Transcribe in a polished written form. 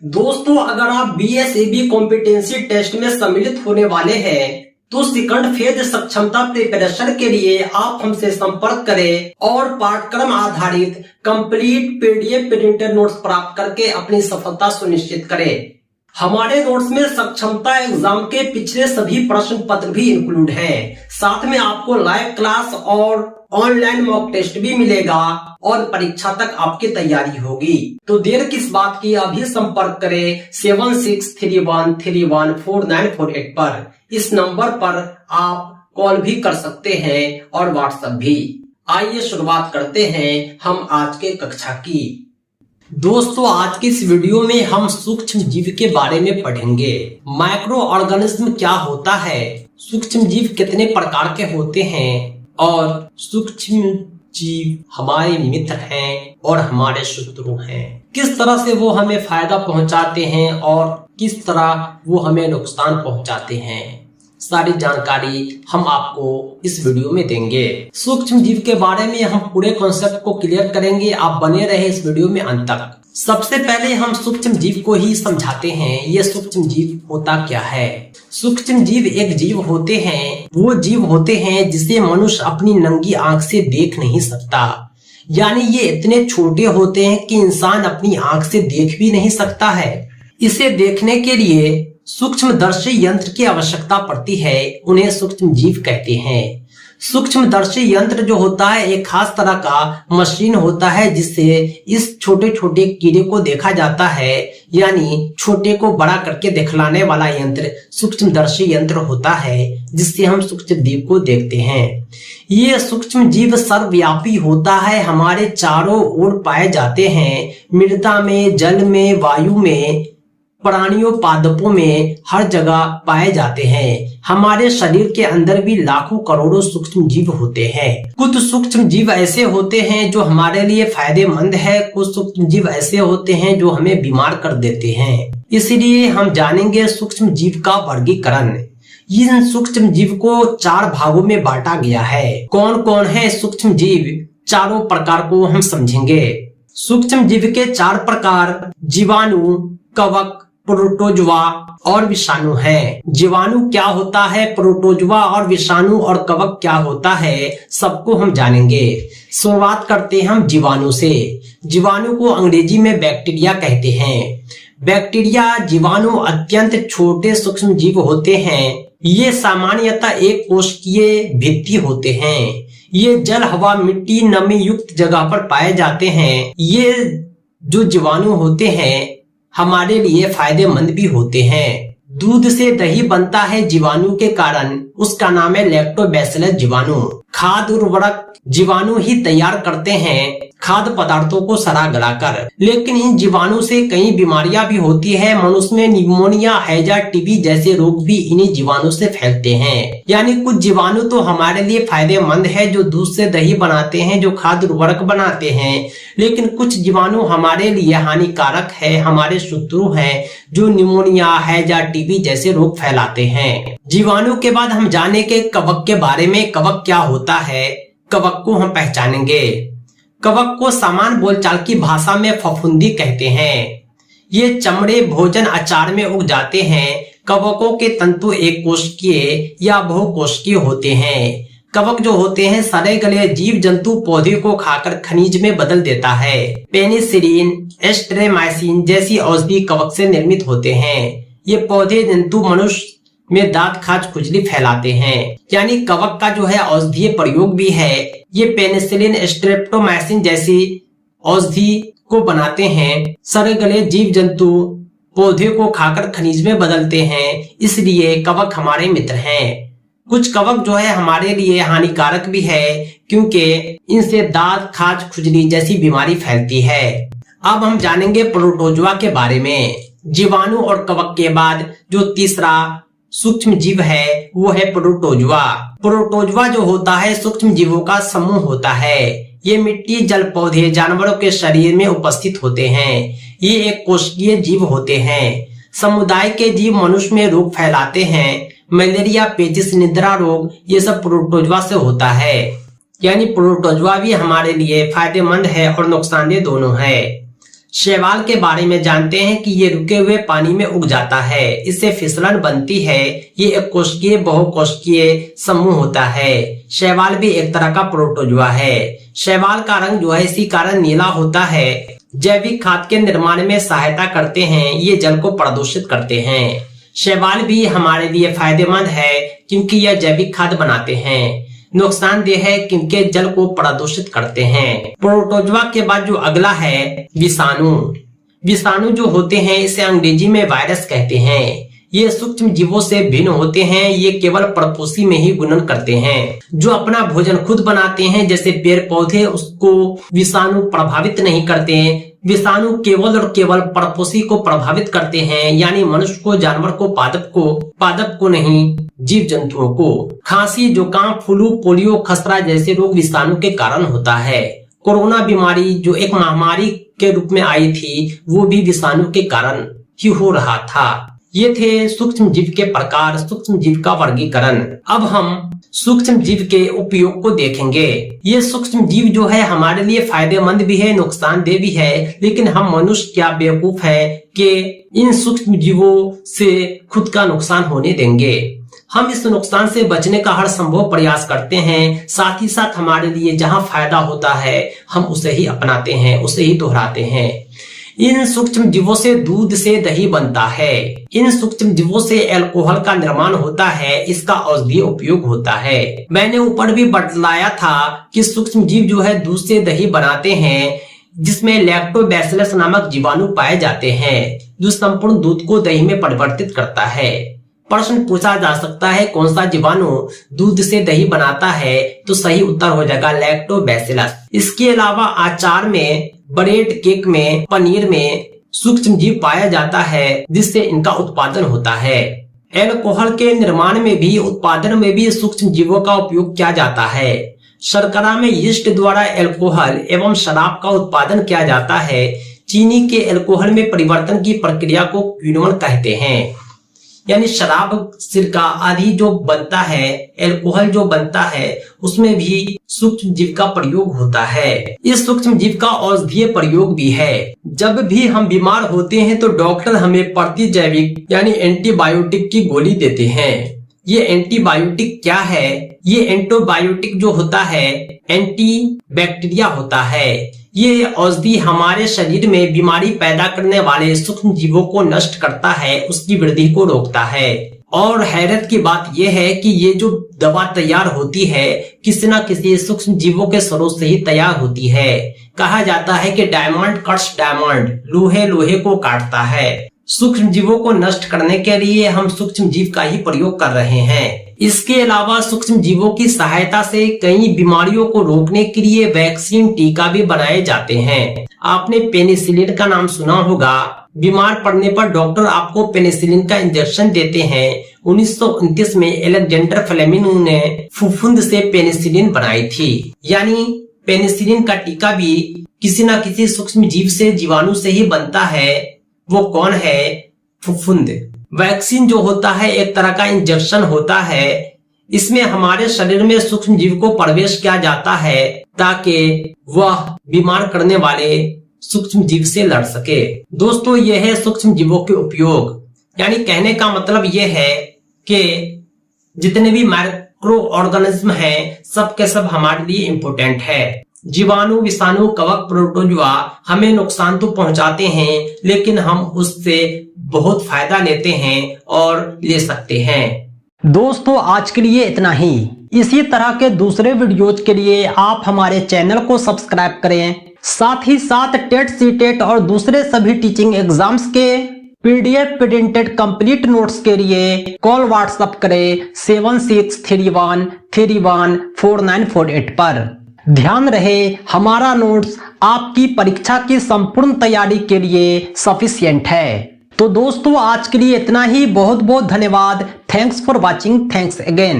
दोस्तों, अगर आप BSAB कॉम्पिटेंसी टेस्ट में सम्मिलित होने वाले हैं तो सेकंड फेज सक्षमता प्रिपरेशन के लिए आप हमसे संपर्क करें और पाठ्यक्रम आधारित कंप्लीट PDF प्रिंटेड नोट्स प्राप्त करके अपनी सफलता सुनिश्चित करें। हमारे नोट्स में सक्षमता एग्जाम के पिछले सभी प्रश्न पत्र भी इंक्लूड हैं। साथ में आपको लाइव क्लास और ऑनलाइन मॉक टेस्ट भी मिलेगा और परीक्षा तक आपकी तैयारी होगी। तो देर किस बात की, अभी संपर्क करें 7631314948 पर। इस नंबर पर आप कॉल भी कर सकते हैं और व्हाट्सएप भी। आइए शुरुआत करते हैं हम आज के कक्षा की। दोस्तों, आज की इस वीडियो में हम सूक्ष्म जीव के बारे में पढ़ेंगे। माइक्रो ऑर्गेनिज्म क्या होता है, सूक्ष्म जीव कितने प्रकार के होते हैं और सूक्ष्म जीव हमारे मित्र हैं और हमारे शत्रु हैं। किस तरह से वो हमें फायदा पहुंचाते हैं और किस तरह वो हमें नुकसान पहुंचाते हैं, सारी जानकारी हम आपको इस वीडियो में देंगे। सूक्ष्म जीव के बारे में हम पूरे कॉन्सेप्ट को क्लियर करेंगे। आप बने रहे इस वीडियो में अंत तक। सबसे पहले हम सूक्ष्म जीव को ही समझाते हैं। ये सूक्ष्म जीव होता क्या है। सूक्ष्म जीव एक जीव होते हैं, वो जीव होते हैं जिसे मनुष्य अपनी नंगी आंख से देख नहीं सकता। यानी ये इतने छोटे होते हैं कि इंसान अपनी आंख से देख भी नहीं सकता है। इसे देखने के लिए सूक्ष्मदर्शी यंत्र की आवश्यकता पड़ती है, उन्हें सूक्ष्म जीव कहते हैं। सूक्ष्मदर्शी यंत्र जो होता है एक खास तरह का मशीन होता है जिससे इस छोटे छोटे कीड़े को देखा जाता है। यानी छोटे को बड़ा करके दिखलाने वाला यंत्र सूक्ष्मदर्शी यंत्र होता है जिससे हम सूक्ष्म जीव को देखते हैं। ये सूक्ष्म जीव सर्वव्यापी होता है, हमारे चारों ओर पाए जाते हैं। मृदा में, जल में, वायु में, प्राणियों, पादपों में, हर जगह पाए जाते हैं। हमारे शरीर के अंदर भी लाखों करोड़ों सूक्ष्म जीव होते हैं। कुछ सूक्ष्म जीव ऐसे होते हैं जो हमारे लिए फायदेमंद है, कुछ सूक्ष्म जीव ऐसे होते हैं जो हमें बीमार कर देते हैं। इसलिए हम जानेंगे सूक्ष्म जीव का वर्गीकरण। इन सूक्ष्म जीव को 4 भागों में बांटा गया है। कौन कौन है सूक्ष्म जीव, चारों प्रकार को हम समझेंगे। सूक्ष्म जीव के 4 प्रकार जीवाणु, कवक, प्रोटोजवा और विषाणु है। जीवाणु क्या होता है, प्रोटोजवा और विषाणु और कवक क्या होता है, सबको हम जानेंगे। शुरुआत करते हैं हम जीवाणु से। जीवाणु को अंग्रेजी में बैक्टीरिया कहते हैं। बैक्टीरिया, जीवाणु अत्यंत छोटे सूक्ष्म जीव होते हैं। ये सामान्यतः एक कोशिकीय भित्ति होते हैं। ये जल, हवा, मिट्टी, नमी युक्त जगह पर पाए जाते हैं। ये जो जीवाणु होते हैं हमारे लिए फायदेमंद भी होते हैं। दूध से दही बनता है जीवाणु के कारण, उसका नाम है लैक्टोबैसिलस जीवाणु। खाद उर्वरक जीवाणु ही तैयार करते हैं, खाद्य पदार्थों को सड़ा गलाकर। लेकिन इन जीवाणु से कई बीमारियां भी होती है। मनुष्य में निमोनिया, हैजा, टीबी जैसे रोग भी इन्हीं जीवाणु से फैलते हैं। यानी कुछ जीवाणु तो हमारे लिए फायदेमंद है, जो दूध से दही बनाते हैं, जो खाद्य उर्वरक बनाते हैं। लेकिन कुछ जीवाणु हमारे लिए हानिकारक है, हमारे शत्रु हैं, जो निमोनिया, हैजा, टीबी जैसे रोग फैलाते हैं। जीवाणु के बाद हम जानेंगे कवक के बारे में। कवक क्या होता है, कवक को हम पहचानेंगे। कवक को सामान्य बोलचाल की भाषा में फफूंदी कहते हैं। ये चमड़े, भोजन, अचार में उग जाते हैं। कवकों के तंतु एक कोशिकीय या बहुकोशिकीय होते हैं। कवक जो होते हैं सड़े गले जीव जंतु पौधे को खाकर खनिज में बदल देता है। पेनिसिलिन, एस्ट्रेमाइसिन जैसी औषधि कवक से निर्मित होते हैं। ये पौधे जंतु मनुष्य में दांत, खाज, खुजली फैलाते हैं। यानी कवक का जो है औषधीय प्रयोग भी है। ये पेनिसिलिन, स्ट्रेप्टोमाइसिन जैसी औषधि को बनाते हैं। सड़े गले जीव जंतु पौधे को खाकर खनिज में बदलते हैं, इसलिए कवक हमारे मित्र हैं। कुछ कवक जो है हमारे लिए हानिकारक भी है, क्योंकि इनसे दांत, खाज, खुजली जैसी बीमारी फैलती है। अब हम जानेंगे प्रोटोजवा के बारे में। जीवाणु और कवक के बाद जो तीसरा सूक्ष्म जीव है वो है प्रोटोजवा। प्रोटोजवा जो होता है सूक्ष्म जीवों का समूह होता है। ये मिट्टी, जल, पौधे, जानवरों के शरीर में उपस्थित होते हैं। ये एक कोशिकीय जीव होते हैं। समुदाय के जीव मनुष्य में रोग फैलाते हैं। मलेरिया, पेचिश, निद्रा रोग ये सब प्रोटोजवा से होता है। यानी प्रोटोजवा भी हमारे लिए फायदेमंद है और नुकसानदेह दोनों है। शैवाल के बारे में जानते हैं कि ये रुके हुए पानी में उग जाता है, इससे फिसलन बनती है। ये एक कोशिकीय बहुकोशिकीय समूह होता है। शैवाल भी एक तरह का प्रोटोजुआ है। शैवाल का रंग जो है इसी कारण नीला होता है। जैविक खाद के निर्माण में सहायता करते हैं। ये जल को प्रदूषित करते हैं। शैवाल भी हमारे लिए फायदेमंद है क्योंकि यह जैविक खाद बनाते हैं। नुकसानदेह है क्योंकि जल को प्रदूषित करते हैं। प्रोटोजुआ के बाद जो अगला है विषाणु। विषाणु जो होते हैं इसे अंग्रेजी में वायरस कहते हैं। ये सूक्ष्म जीवों से भिन्न होते हैं। ये केवल परपोषी में ही गुणन करते हैं। जो अपना भोजन खुद बनाते हैं जैसे पेड़ पौधे, उसको विषाणु प्रभावित नहीं करते। विषाणु केवल और केवल परपोषी को प्रभावित करते हैं, यानी मनुष्य को, जानवर को, पादप को नहीं, जीव जंतुओं को। खांसी, जुकाम, फ्लू, पोलियो, खसरा जैसे रोग विषाणु के कारण होता है। कोरोना बीमारी जो एक महामारी के रूप में आई थी वो भी विषाणु के कारण ही हो रहा था। ये थे सूक्ष्म जीव के प्रकार, सूक्ष्म जीव का वर्गीकरण। अब हम सूक्ष्म जीव के उपयोग को देखेंगे। ये सूक्ष्म जीव जो है हमारे लिए फायदेमंद भी है, नुकसानदेह भी है, लेकिन हम मनुष्य क्या बेवकूफ है कि इन सूक्ष्म जीवों से खुद का नुकसान होने देंगे। हम इस नुकसान से बचने का हर संभव प्रयास करते हैं। साथ ही साथ हमारे लिए जहाँ फायदा होता है हम उसे ही अपनाते हैं, उसे ही दोहराते हैं। इन सूक्ष्म जीवों से दूध से दही बनता है। इन सूक्ष्म जीवों से अल्कोहल का निर्माण होता है। इसका औषधीय उपयोग होता है। मैंने ऊपर भी बतलाया था कि सूक्ष्म जीव जो है दूध से दही बनाते हैं, जिसमें लैक्टोबैसिलस नामक जीवाणु पाए जाते हैं, जो संपूर्ण दूध को दही में परिवर्तित करता है। प्रश्न पूछा जा सकता है कौन सा जीवाणु दूध से दही बनाता है, तो सही उत्तर हो जाएगा लैक्टोबैसिलस। इसके अलावा अचार में, ब्रेड, केक में, पनीर में सूक्ष्म जीव पाया जाता है, जिससे इनका उत्पादन होता है। अल्कोहल के निर्माण में भी, उत्पादन में भी सूक्ष्म जीवों का उपयोग किया जाता है। शर्करा में यीस्ट द्वारा अल्कोहल एवं शराब का उत्पादन किया जाता है। चीनी के अल्कोहल में परिवर्तन की प्रक्रिया को क्विनोन कहते हैं। यानी शराब, सिरका आदि जो बनता है, अल्कोहल जो बनता है, उसमें भी सूक्ष्म जीव का प्रयोग होता है। इस सूक्ष्म जीव का औषधीय प्रयोग भी है। जब भी हम बीमार होते हैं तो डॉक्टर हमें प्रतिजैविक यानी एंटीबायोटिक की गोली देते हैं। ये एंटीबायोटिक क्या है? ये एंटीबायोटिक जो होता है एंटी बैक्टीरिया होता है। ये औषधि हमारे शरीर में बीमारी पैदा करने वाले सूक्ष्म जीवों को नष्ट करता है, उसकी वृद्धि को रोकता है। और हैरत की बात यह है कि ये जो दवा तैयार होती है किसी न किसी सूक्ष्म जीवों के स्रोत से ही तैयार होती है। कहा जाता है कि डायमंड कट्स डायमंड, लोहे लोहे को काटता है। सूक्ष्म जीवों को नष्ट करने के लिए हम सूक्ष्म जीव का ही प्रयोग कर रहे हैं। इसके अलावा सूक्ष्म जीवों की सहायता से कई बीमारियों को रोकने के लिए वैक्सीन, टीका भी बनाए जाते हैं। आपने पेनिसिलिन का नाम सुना होगा। बीमार पड़ने पर डॉक्टर आपको पेनिसिलिन का इंजेक्शन देते हैं। 1929 में अलेक्जेंडर फ्लेमिंग ने फफूंद से पेनिसिलिन बनाई थी। यानी पेनिसिलिन का टीका भी किसी न किसी सूक्ष्म जीव से, जीवाणु से ही बनता है। वो कौन है? फफूंद। वैक्सीन जो होता है एक तरह का इंजेक्शन होता है। इसमें हमारे शरीर में सूक्ष्म जीव को प्रवेश किया जाता है ताकि वह बीमार करने वाले सूक्ष्म जीव से लड़ सके। दोस्तों, यह है सूक्ष्म जीवों के उपयोग। यानी कहने का मतलब यह है कि जितने भी माइक्रो ऑर्गेनिज्म हैं, सब के सब हमारे लिए इम्पोर्टेंट है। जीवाणु, विषाणु, कवक, प्रोटोजुआ हमें नुकसान तो पहुंचाते हैं, लेकिन हम उससे बहुत फायदा लेते हैं और ले सकते हैं। दोस्तों, आज के लिए इतना ही। इसी तरह के दूसरे वीडियोज के लिए आप हमारे चैनल को सब्सक्राइब करें। साथ ही साथ टेट, सीटेट और दूसरे सभी टीचिंग एग्जाम्स के पीडीएफ प्रिंटेड कंप्लीट नोट्स के लिए कॉल व्हाट्सएप करें 7631314948 पर। ध्यान रहे, हमारा नोट्स आपकी परीक्षा की संपूर्ण तैयारी के लिए सफिशिएंट है। तो दोस्तों, आज के लिए इतना ही। बहुत बहुत धन्यवाद। Thanks for watching. Thanks again.